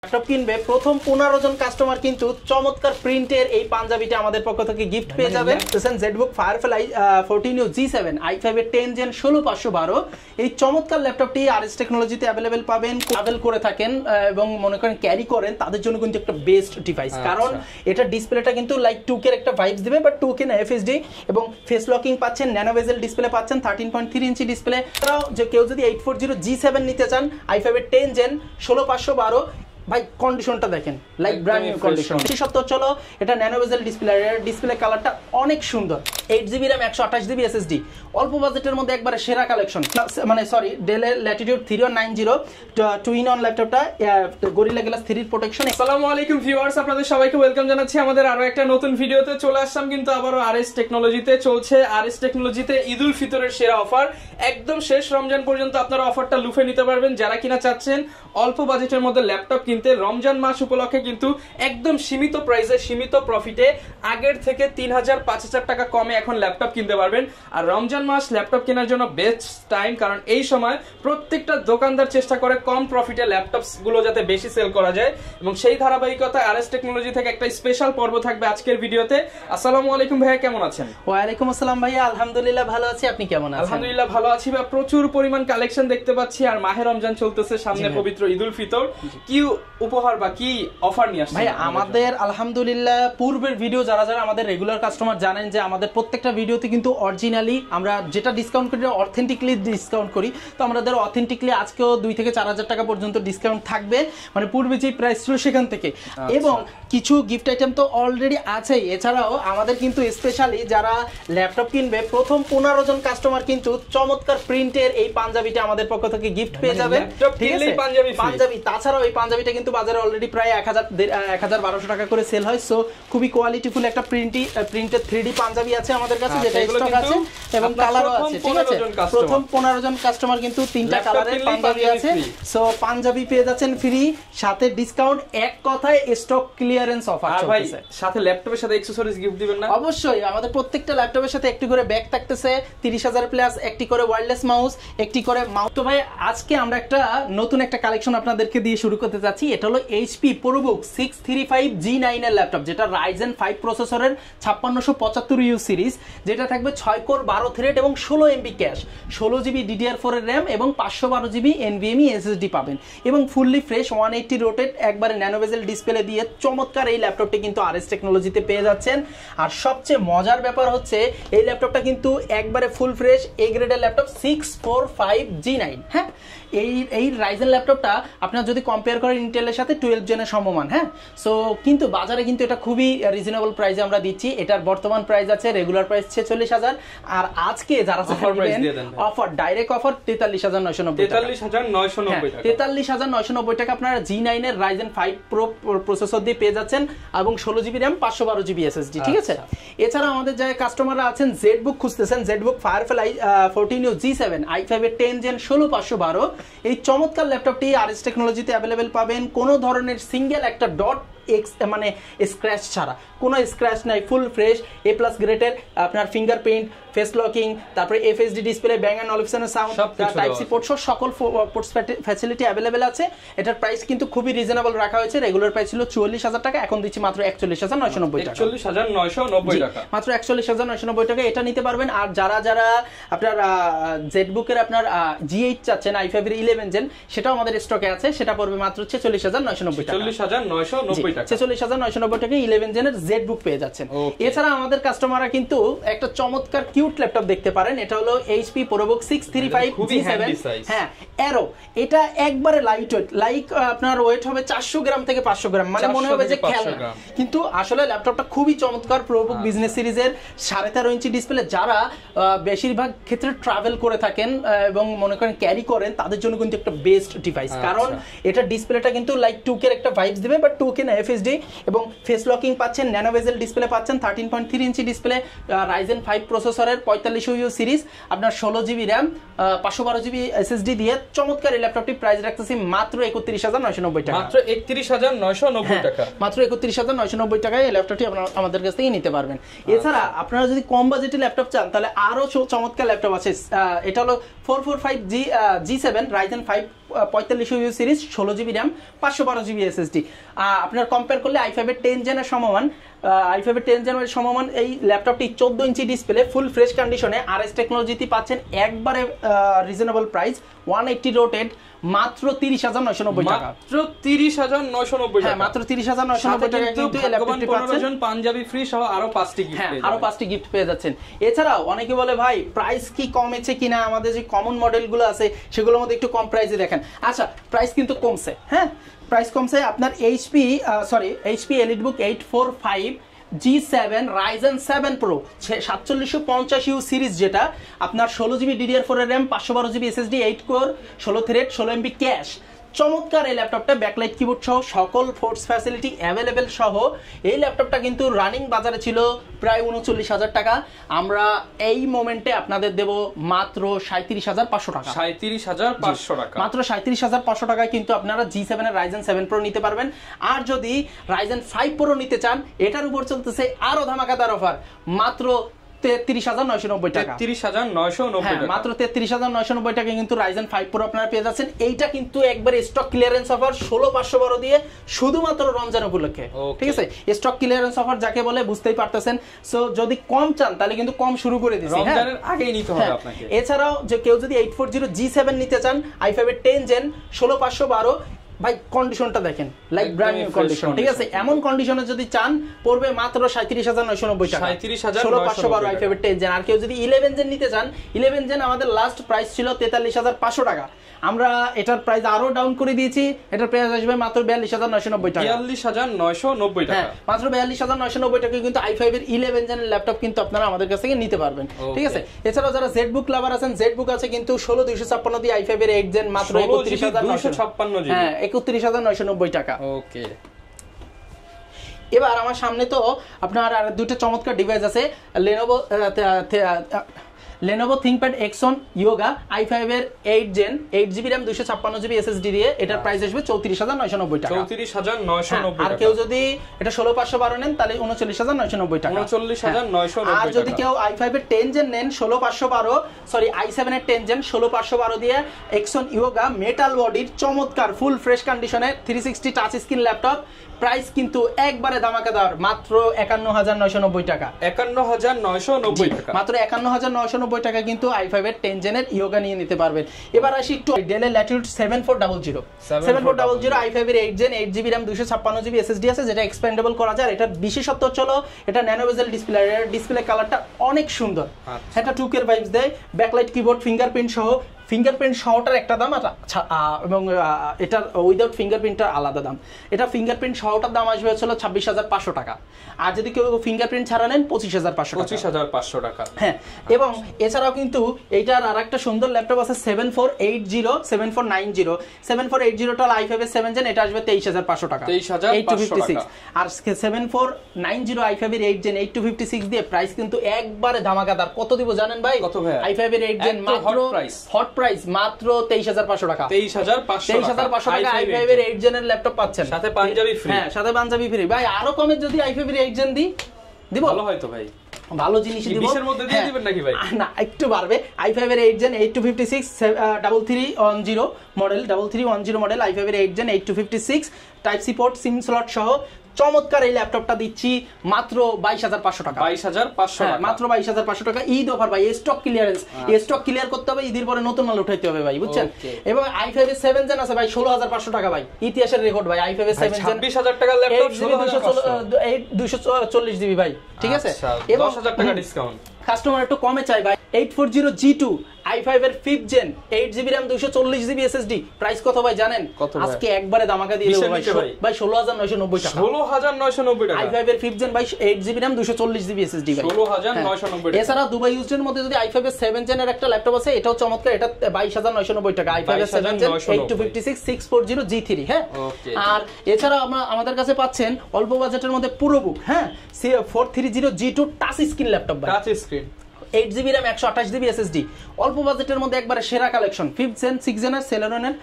Laptop কিনবে প্রথম 15 জন customer কিন্তু চমৎকার প্রিন্টের এই পাঞ্জাবিটা আমাদের পক্ষ থেকে গিফট পেয়ে যাবেন। ZBook firefly 14U G7 i5 এর 10 Gen 16512 এই চমৎকার ল্যাপটপটি আরএস টেকনোলজিতে अवेलेबल পাবেন। ট্রাভেল করে থাকেন এবং মনে করেন ক্যারি করেন তাদের জন্য কিন্তু একটা বেস্ট ডিভাইস, কারণ এটা ডিসপ্লেটা কিন্তু লাইক 2K এর একটা ভাইবস দিবে, বাট 2K না FHD, এবং ফেস লকিং পাচ্ছেন, ন্যানো বেজেল ডিসপ্লে পাচ্ছেন, 13.3 ইঞ্চি ডিসপ্লে। এছাড়াও যে কেউ যদি 840 G7 নিতে চান i5 এর 10 Gen 16512 ভাই কন্ডিশনটা দেখেন লাইক ব্র্যান্ড নিউ কন্ডিশন। এই সপ্তাহ চলো এটা ন্যানো বেজেল ডিসপ্লে কালারটা অনেক সুন্দর, 8GB RAM 128GB SSD, অল্প বাজেটের মধ্যে একবারে সেরা কালেকশন। মানে সরি, ডেলের ল্যাটিটিউড 3190 2-in-1 ল্যাপটপটা গরিলা গ্লাস 3 এর প্রোটেকশন। আসসালামু আলাইকুম ভিউয়ার্স, আপনাদের সবাইকে ওয়েলকাম জানাচ্ছি আমাদের আরো একটা নতুন ভিডিওতে। চলে আসলাম কিন্তু আবারও আরএস টেকনোলজিতে। চলছে আরএস টেকনোলজিতে ঈদুল ফিতরের সেরা অফার, একদম শেষ রমজান পর্যন্ত আপনারা অফারটা লুফে নিতে পারবেন। যারা কিনা চাচ্ছেন অল্প বাজেটের মধ্যে ল্যাপটপ কিনতে, রমজান মাস উপলক্ষে কিন্তু একদম সীমিত প্রাইসে সীমিত প্রফিটে আগের থেকে 3000-5000 টাকা কমে এখন ল্যাপটপ কিনতে পারবেন। আর রমজান মাস ল্যাপটপ কেনার জন্য বেস্ট টাইম, কারণ এই সময় প্রত্যেকটা দোকানদার চেষ্টা করে কম প্রফিটে ল্যাপটপস গুলো যাতে বেশি সেল করা যায়, এবং সেই ধারাবাহিকতায় আরএস টেকনোলজি থেকে একটা স্পেশাল পর্ব থাকবে আজকের ভিডিওতে। আসসালামু আলাইকুম ভাইয়া, কেমন আছেন? ওয়ালাইকুম আসসালাম ভাইয়া, আলহামদুলিল্লাহ ভালো আছি, আপনি কেমন আছেন? আলহামদুলিল্লাহ ভালো আছি ভাই। প্রচুর পরিমাণ কালেকশন দেখতে পাচ্ছি, আর মাহে রমজান চলতেছে সামনে, পবিত্র ঈদুল ফিতর। কি উপহার বা কি অফার নিয়ে আসছেন? ভাই আমাদের আলহামদুলিল্লাহ পূর্বের ভিডিও যারা যারা আমাদের রেগুলার কাস্টমার জানেন যে আমাদের প্রত্যেকটা ভিডিওতে কিন্তু অরিজিনালি আমরা যেটা ডিসকাউন্ট করি অথেন্টিকলি ডিসকাউন্ট করি। তো আমাদের অথেন্টিকলি আজকেও 2 থেকে 4000 টাকা পর্যন্ত ডিসকাউন্ট থাকবে, মানে পূর্বে যে প্রাইস ছিল সেখান থেকে। এবং কিছু গিফট আইটেম তো অলরেডি আছেই। এছাড়াও আমাদের কিন্তু স্পেশালি যারা ল্যাপটপ কিনবে প্রথম 15 জন কাস্টমার কিন্তু চমৎকার প্রিন্টের এই পাঞ্জাবিটা আমাদের পক্ষ থেকে গিফট পেয়ে যাবেন। ঠিক আছে, পাঞ্জাবি তাছাড়াও এই পাঞ্জাবিটা কিন্তু বাজারে অলরেডি প্রায় 1000-1200 টাকা করে সেল হয়। সো খুবই কোয়ালিটিফুল একটা প্রিন্টেড 3D পাঞ্জাবি আছে আমাদের কাছে, যেটা স্টক আছে এবং কালারও আছে। ঠিক আছে, প্রথম 15 জন কাস্টমার কিন্তু 3টা কালারের পাঞ্জাবি আছে। সো পাঞ্জাবি পেয়ে যাচ্ছেন ফ্রি, সাথে ডিসকাউন্ট, এক কথায় স্টক ক্লিয়ারেন্স অফার চলতেছে। সাথে ল্যাপটপের সাথে অ্যাকসেসরিজ গিফট দিবেন না? অবশ্যই, আমাদের প্রত্যেকটা ল্যাপটপের সাথে একটি করে ব্যাগ থাকতেছে, 30000 প্লাস, একটি করে ওয়্যারলেস মাউস, একটি করে মাউস। তো ভাই আজকে আমরা একটা নতুন একটা কালেকশন আপনাদেরকে দিয়ে শুরু করতে যাচ্ছি। এটা হলো HP ProBook 635 G9 এর ল্যাপটপ, যেটা Ryzen 5 প্রসেসরের 5675U সিরিজ, যেটা থাকবে 6 কোর 12 থ্রেড এবং 16 MB ক্যাশ, 16GB DDR4 এর RAM এবং 512GB NVMe SSD পাবেন, এবং ফুললি ফ্রেশ 180 রোটেট একবারে ন্যানো বেজেল ডিসপ্লে দিয়ে চমৎকার এই ল্যাপটপটি কিন্তু আরএস টেকনোলজিতে পেয়ে যাচ্ছেন। আর সবচেয়ে মজার ব্যাপার হচ্ছে এই ল্যাপটপটা কিন্তু একবারে ফুল ফ্রেশ এ গ্রেডের ল্যাপটপ 645 G9। হ্যাঁ, এই রাইজেন ল্যাপটপটা আপনারা যদি কম্পেয়ার করেন ইন্টেলের সাথে 12 জেনের সমমান। হ্যাঁ, সো কিন্তু বাজারে কিন্তু এটা খুবই রিজনেবল প্রাইসে আমরা দিচ্ছি। এটার বর্তমান প্রাইস আছে রেগুলার প্রাইস 46000, আর আজকে যারা অফার ডাইরেক্ট অফার 43990 টাকা, 43990 টাকা আপনারা G9 এর Ryzen 5 Pro প্রসেসর দিয়ে পেয়ে যাচ্ছেন, এবং 16GB RAM 512GB SSD। ঠিক আছে, এছাড়া আমাদের যে কাস্টমাররা আছেন জেডবুক খুঁজতেছেন, ZBook firefly 14U G7 i5 এর 10 Gen 16512 এই চমৎকার ল্যাপটপটি আরএস টেকনোলজিতে अवेलेबल পাবেন। কোনো ধরনের সিঙ্গেল একটা ডট মানে স্ক্র্যাচ ছাড়া, কোনো স্ক্র্যাচ নাই, ফুল ফ্রেশ A+ গ্রেডের আপনার ফিঙ্গারপ্রিন্ট, ফেস লকিং, তারপরে FHD ডিসপ্লে, ব্যাং এন্ড অলিপসনের সাউন্ড, টাইপ সি পোর্ট সহ সকল পোর্টস ফ্যাসিলিটি अवेलेबल আছে। এটার প্রাইস কিন্তু খুবই রিজনেবল রাখা হয়েছে। রেগুলার প্রাইস ছিল 44000 টাকা, এখন দিচ্ছি মাত্র 41990 টাকা, 41990 টাকা, মাত্র 41990 টাকা এটা নিতে পারবেন। আর যারা যারা আপনার জেডবুকের আপনার G8 চাচ্ছেন i5 এর 11 জেন, সেটাও আমাদের স্টকে আছে, সেটা পড়বে মাত্র 44990 টাকা, 44990 টাকা, 44990 টাকা 11 জেনের জেডবুক পেয়ে যাচ্ছেন। এছাড়া আমাদের কাস্টমাররা কিন্তু একটা চমৎকার কিউট ল্যাপটপ দেখতে পারেন। এটা হলো HP ProBook 635 G7। হ্যাঁ, এরো এটা একবারে লাইট ওয়েট, লাইক আপনার ওয়েট হবে 400 গ্রাম থেকে 500 গ্রাম, মানে মনে হবে যে খেলনা, কিন্তু আসলে ল্যাপটপটা খুবই চমৎকার। ProBook বিজনেস সিরিজের 13.5 ইঞ্চি ডিসপ্লে। যারা বেশিরভাগ ক্ষেত্রে ট্রাভেল করে থাকেন এবং মনে করেন ক্যারি করেন তাদের জন্য কিন্তু একটা বেস্ট ডিভাইস, কারণ এটা ডিসপ্লেটা কিন্তু লাইক 2K এর একটা ভাইবস দিবে, বাট 2K না FHD, এবং ফেস লকিং পাচ্ছেন, ন্যানো বেজেল ডিসপ্লে পাচ্ছেন, 13.3 ইঞ্চি ডিসপ্লে, Ryzen 5 প্রসেসরের এর 4500 সিরিজ আপনার 16GB RAM 512GB SSD দিয়ে চমৎকার এই ল্যাপটপটি প্রাইস রাখতেছি মাত্র 31990 টাকা। মাত্র 31990 টাকা। মাত্র 31990 টাকায় এই ল্যাপটপটি আপনারা আমাদের কাছ থেকে নিতে পারবেন। এছাড়া আপনারা যদি কম বাজেটে ল্যাপটপ চান তাহলে আরো চমৎকার ল্যাপটপ আছে। এটা হলো 445 G7 Ryzen 5 4500 series 16GB RAM 512GB SSD। আপনার কম্পেয়ার করলে i5 এর 10 জেনের সমমান i5 এর 10 জেনের সমমান এই ল্যাপটপটি 14 ইঞ্চি ডিসপ্লে ফুল ফ্রেশ কন্ডিশনে RS টেকনোলজিতে পাচ্ছেন একবারে রিজনেবল প্রাইস 180 রোটেড মাত্র 30990 টাকা। মাত্র 30990 টাকা। হ্যাঁ মাত্র 30990 টাকা কিন্তু এই ল্যাপটপটি পাচ্ছেন পাঞ্জাবি ফ্রি সহ আরো 5টি গিফট পেয়ে যাবেন। আরো 5টি গিফট পেয়ে যাচ্ছেন। এছাড়াও অনেকে বলে ভাই প্রাইস কি কমেছে কিনা, আমাদের যে কমন মডেলগুলো আছে সেগুলোর মধ্যে একটু কম প্রাইসে দেখেন। আচ্ছা প্রাইস কিন্তু কমছে, হ্যাঁ প্রাইস কমছে। আপনার HP EliteBook 845 G7 Ryzen 7 Pro 4750U series, যেটা আপনার 16GB DDR4 এর RAM 512GB SSD 8 core 16 thread 16MB cash. চমৎকার এই ল্যাপটপটা ব্যাকলাইট কিবোর্ড সহ সকল ফোর্স ফ্যাসিলিটি অ্যাভেলেবেল সহ এই ল্যাপটপটা কিন্তু রানিং বাজারে ছিল প্রায় 39000 টাকা। আমরা এই মোমেন্টে আপনাদের দেব মাত্র 37500 টাকা। 37500 টাকা, মাত্র 37500 টাকায় কিন্তু আপনারা G7 এর Ryzen 7 Pro নিতে পারবেন। আর যদি Ryzen 5 Pro নিতে চান এটার উপর চলতেছে আরো ধামাকাদার অফার মাত্র 33990 টাকা। 33990 টাকা, মাত্র 33990 টাকা কিন্তু Ryzen 5 Pro আপনারা পেয়ে যাচ্ছেন। এইটা কিন্তু একবারে স্টক ক্লিয়ারেন্স অফার 16512 দিয়ে শুধুমাত্র রমজান উপলক্ষে, ঠিক আছে? স্টক ক্লিয়ারেন্স অফার যাকে বলে বুঝতেই পারতেছেন। সো যদি কম চান তাহলে কিন্তু কম শুরু করে দিছি, রমজানের আগেই নিতে হবে আপনাকে। এছাড়াও যে কেউ যদি 840 G7 নিতে চান i5 এর 10 জেন 16512 ভাই কন্ডিশনটা দেখেন লাইক ব্র্যান্ড নিউ কন্ডিশন, ঠিক আছে? এমন কন্ডিশনে যদি চান পড়বে মাত্র 37990 টাকা। 16512 i5 এর 10 জেন। আর কেউ যদি 11 জেন নিতে চান 11 জেন আমাদের লাস্ট প্রাইস ছিল 43500 টাকা। আমরা এটার প্রাইস আরো ডাউন করে দিয়েছি, এটার প্রাইস আসবে মাত্র 42990 টাকা। 42990 টাকা, মাত্র 42990 টাকা কিন্তু i5 এর 11 জেনের ল্যাপটপ কিন্তু আপনারা আমাদের কাছ থেকে নিতে পারবেন, ঠিক আছে? এছাড়াও যারা ZBook লাভার আছেন ZBook আছে কিন্তু 16256 দিয়ে i5 এর 8 জেন মাত্র 31256 জিবি, 31990 টাকা। ওকে। এবার আমার সামনে তো আপনার আর দুটো চমৎকার ডিভাইস আছে, Lenovo ThinkPad Xon Yoga i5 এর 8 gen 8GB RAM 256GB SSD দিয়ে এটার প্রাইস আসবে 34990 টাকা। 34990 আর কেউ যদি এটা 16512 নেন তাহলে 39990 টাকা। 39990 আর যদি কেউ i5 এর 10 জেন নেন 16512 সরি i7 এর 10 জেন 16512 দিয়ে Xon Yoga মেটাল বডির চমৎকার ফুল ফ্রেশ কন্ডিশনে 360 টাচ স্ক্রিন ল্যাপটপ, প্রাইস কিন্তু একবারে ধামাকাদার মাত্র 51990 টাকা। 51990 টাকা, মাত্র 51990 টাকা কিন্তু i5 এর 10 জেনের ইয়োগা নিয়ে নিতে পারবেন। এবার আসি একটু ডেলের ল্যাটিটিউড 7400 i5 এর 8 gen 8GB RAM 256GB SSD আছে, যেটা এক্সপেন্ডেবল করা যায়। এটা বিশেষত্ব হলো এটা ন্যানো বেজেল ডিসপ্লে, এর ডিসপ্লে কালারটা অনেক সুন্দর, এটা 2K এর ভাইবস দেয়। ব্যাকলাইট কিবোর্ড ফিঙ্গারপ্রিন্ট সহ, ফিঙ্গারপ্রিন্ট সহটার একটা দাম এবং এটার উইদাউট ফিঙ্গারপ্রিন্টটার আলাদা দাম। এটা ফিঙ্গারপ্রিন্ট সহটার দাম আসবে হচ্ছিল 26500 টাকা। আর যদি কেউ ফিঙ্গারপ্রিন্ট ছাড়া নেন 25500 টাকা। হ্যাঁ, এবং এছাড়াও কিন্তু এইটার আরেকটা সুন্দর ল্যাপটপ আছে 7480 টা i5 এর 7 জেন, এটা আসবে 23500 টাকা, 23500 আর 7490 i5 এর 8 জেন 8256 দিয়ে প্রাইস কিন্তু একবারে ধামাকাদার। কত দিব জানেন ভাই? কত ভাই? i5 এর 8 জেন মাত্র হট প্রাইস মাত্র 23500 টাকা। 23500 টাকা i5 এর 8 জেনের ল্যাপটপ পাচ্ছেন, সাথে পাঞ্জাবি ফ্রি। হ্যাঁ, সাথে পাঞ্জাবি ফ্রি। ভাই আরো কমে যদি i5 এর 8 জেন দিব ভালো হয় তো ভাই, ভালো জিনিসই দিব। 20 এর মধ্যে দিয়ে দিবেন নাকি ভাই? না, একটু বাড়বে। i5 এর 8 জেন 8256 3310 মডেল, 3310 মডেল i5 এর 8 gen 8256 type C port SIM slot সহ চমৎকার এই ল্যাপটপটা দিচ্ছি মাত্র 22500 টাকা। 22500 টাকা, মাত্র 22500 টাকা। ঈদ অফার ভাই, স্টক ক্লিয়ারেন্স। স্টক ক্লিয়ার করতে হবে, ঈদের পরে নতুন মাল উঠাইতে হবে ভাই, বুঝছেন? এবং i5 এর 7 জেন আছে ভাই 16500 টাকা ভাই, ইতিহাসের রেকর্ড ভাই। i5 এর 7 জেন 26000 টাকা ল্যাপটপ 240 জিবি ভাই, ঠিক আছে? এবং 10000 টাকা ডিসকাউন্ট। কাস্টমার একটু কমে চাই ভাই। 840 G2 i5 এর 5 gen 8GB RAM 240GB SSD, price কত ভাই জানেন? আজকে একবারে ধামাকা দিয়ে দেব ভাই 16990 টাকা। 16990 টাকা i5 এর 5 জেন ভাই 8GB RAM 240GB SSD ভাই 16990 টাকা। এছাড়া দুবাই ইউজের মধ্যে যদি i5 এর 7 জেনের একটা ল্যাপটপ আছে, এটাও চমৎকার, এটা 22990 টাকা। i5 এর 7 জেন 8256 640 G3, হ্যাঁ। আর এছাড়া আমাদের কাছে পাচ্ছেন অল্প বাজেটের মধ্যে পুরো বুক, হ্যাঁ, 430 G2 টাচ স্ক্রিন ল্যাপটপ ভাই, touch screen 8GB RAM 128GB SSD, অল্প বাজেটের মধ্যে একবারে সেরা collection 5th Gen 6th Gen সেলেরনের।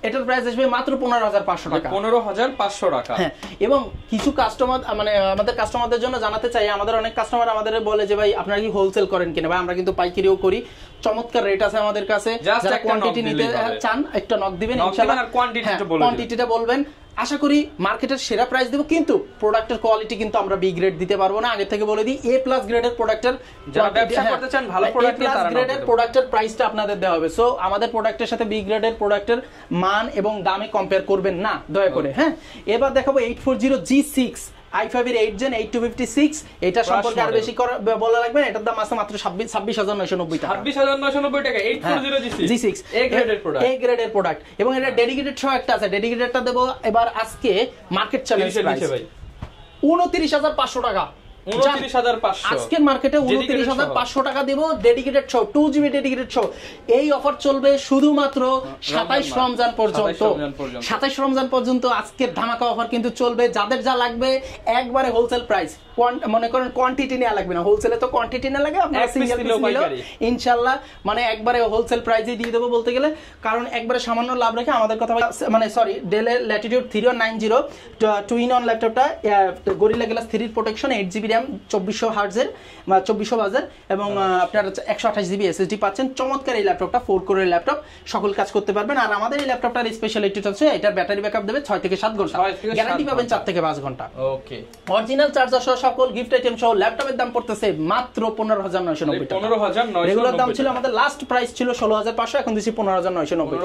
এটার প্রাইস আসবে মাত্র 15,500 টাকা। 15,500 টাকা। হ্যাঁ, এবং কিছু কাস্টমার মানে আমাদের কাস্টমারদের জন্য জানাতে চাই, আমাদের অনেক কাস্টমার আমাদের বলে যে ভাই আপনারা কি হোলসেল করেন কিনা? ভাই আমরা কিন্তু পাইকারিও করি, চমৎকার রেট আছে আমাদের কাছে। যারা কোয়ান্টিটি নিতে চান একটা নক দিবেন ইনশাআল্লাহ, আর কোয়ান্টিটিটা বলবেন। আশা করি মার্কেটের সেরা প্রাইস দেব, কিন্তু প্রোডাক্টের কোয়ালিটি কিন্তু আমরা বি গ্রেড দিতে পারবো না। আগে থেকে বলে দিই, এ প্লাস গ্রেডের প্রোডাক্টের যারা ব্যবসা করতে চান ভালো প্রোডাক্ট নিয়ে তারা গ্রেডের প্রোডাক্টের প্রাইসটা আপনাদের দেওয়া হবে। সো আমাদের প্রোডাক্টের সাথে বি গ্রেডের প্রোডাক্টের মান এবং দামে কম্পেয়ার করবেন না দয়া করে। হ্যাঁ, এবার দেখাবো 840G6 i5 এর 8 Gen 8256। এটা সম্পর্কে আর বেশি বলা লাগবে না, এটার দাম আছে মাত্র 26,990 টাকা। 26,990 টাকা 840G6 এ গ্রেডের প্রোডাক্ট। এবং এটা ডেডিকেটেড সহ একটা আছে, ডেডিকেটেডটা দেব এবার আজকে মার্কেট চ্যালেঞ্জ প্রাইস 29,500 টাকা। 29,500 আজকের মার্কেটে 29,500 টাকা দেব ডেডিকেটেড সহ, 2GB ডেডিকেটেড সহ। এই অফার চলবে শুধুমাত্র 27 রমজান পর্যন্ত। 27 রমজান পর্যন্ত আজকের ধামাকা অফার কিন্তু চলবে। যাদের যা লাগবে একবারে হোলসেল প্রাইস, মনে করেন কোয়ান্টিটি নেওয়া লাগবে না, হোলসেলে তো কোয়ান্টিটি না লাগে, আপনারা সিঙ্গেল পিস নিলেও ইনশাআল্লাহ মানে একবারে হোলসেল প্রাইসে দিয়ে দেবো বলতে গেলে। কারণ একবারে সামান্য লাভ রেখে আমাদের কথা মানে সরি, ডেলের ল্যাটিটিউড 3190 2-in-1 ল্যাপটপটা gorilla glass 3 protection, 8GB RAM 2400 হার্টজের 2400 বাজের এবং আপনার 128GB SSD পাচ্ছেন। চমৎকার এই ল্যাপটপটা 4 কোরের ল্যাপটপ, সকল কাজ করতে পারবেন। আর আমাদের এই ল্যাপটপটার স্পেশালিটিটা হচ্ছে এটার ব্যাটারি ব্যাকআপ দেবে 6 থেকে 7 ঘন্টা, গ্যারান্টি পাবেন 4 থেকে 5 ঘন্টা। ওকে, অরিজিনাল চার্জার সহ সকল গিফট আইটেম সহ ল্যাপটপের দাম পড়তেছে মাত্র 15,990 টাকা। 15,990 রেগুলার দাম ছিল আমাদের, লাস্ট প্রাইস ছিল 16,500, এখন দিছি 15,990।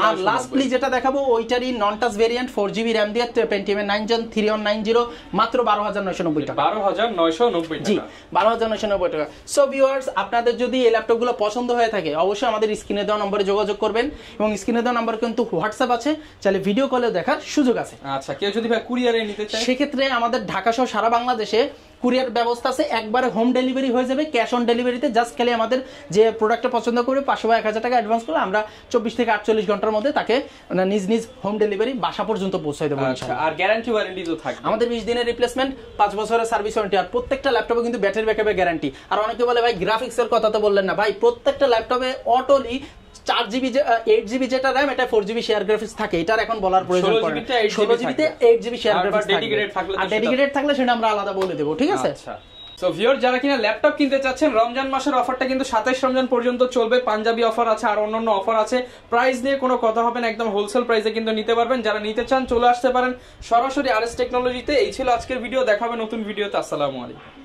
আর লাস্টলি যেটা দেখাবো ওইটারই non touch variant 4GB RAM দিয়ে Pentium 9 Gen 3190 মাত্র 12,990 টাকা। 12,990 টাকা। জি, 12,990 টাকা। সো ভিউয়ার্স, আপনাদের যদি এই ল্যাপটপগুলো পছন্দ হয়ে থাকে অবশ্যই আমাদের স্ক্রিনে দেওয়া নম্বরে যোগাযোগ করবেন, এবং স্ক্রিনে দেওয়া নম্বর কিন্তু হোয়াটসঅ্যাপ আছে, চাইলে ভিডিও কলেও দেখার সুযোগ আছে। আচ্ছা, কেউ যদি ভাই কুরিয়ারে নিতে চায় সেক্ষেত্রে আমাদের ঢাকা সহ সারা বাংলাদেশে কুরিয়ার ব্যবস্থা আছে, একবারে হোম ডেলিভারি হয়ে যাবে, ক্যাশ অন ডেলিভারিতে। জাস্ট খালি আমাদের যে প্রোডাক্টটা পছন্দ করবে 500 বা 1000 টাকা অ্যাডভান্স করলে আমরা 24 থেকে 48 ঘন্টার মধ্যে তাকে নিজ নিজ হোম ডেলিভারি বাসা পর্যন্ত পৌঁছে দেবো। আর গ্যারান্টি ওয়ারেন্টি তো থাকবে আমাদের 20 দিনের রিপ্লেসমেন্ট, 5 বছরের সার্ভিস ওয়ারেন্টি, আর প্রত্যেকটা ল্যাপটপে কিন্তু ব্যাটারি ব্যাকআপের গ্যারান্টি। আর অনেকে বলে ভাই গ্রাফিক্সের কথা তো বললেন না। ভাই প্রত্যেকটা ল্যাপটপে অটোলি 4GB 8GB যেটা RAM, এটা 4GB শেয়ার গ্রাফিক্স থাকে, এটার এখন বলার প্রয়োজন পড়ে না। 16GB তে 8GB শেয়ার গ্রাফিক্স থাকবে, আর ডেডিকেটেড থাকলে সেটা আমরা আলাদা বলে দেব, ঠিক আছে? আচ্ছা, সো ভিউয়ার যারা কিনা ল্যাপটপ কিনতে চাচ্ছেন, রমজান মাসের অফারটা কিন্তু 27 রমজান পর্যন্ত চলবে। পাঞ্জাবি অফার আছে আর অন্যান্য অফার আছে, প্রাইস নিয়ে কোনো কথা হবে না, একদম হোলসেল প্রাইসে কিন্তু নিতে পারবেন। যারা নিতে চান চলে আসতে পারেন সরাসরি আরএস টেকনোলজিতে। এই ছিল আজকের ভিডিও, দেখা হবে নতুন ভিডিওতে। আসসালামু আলাইকুম।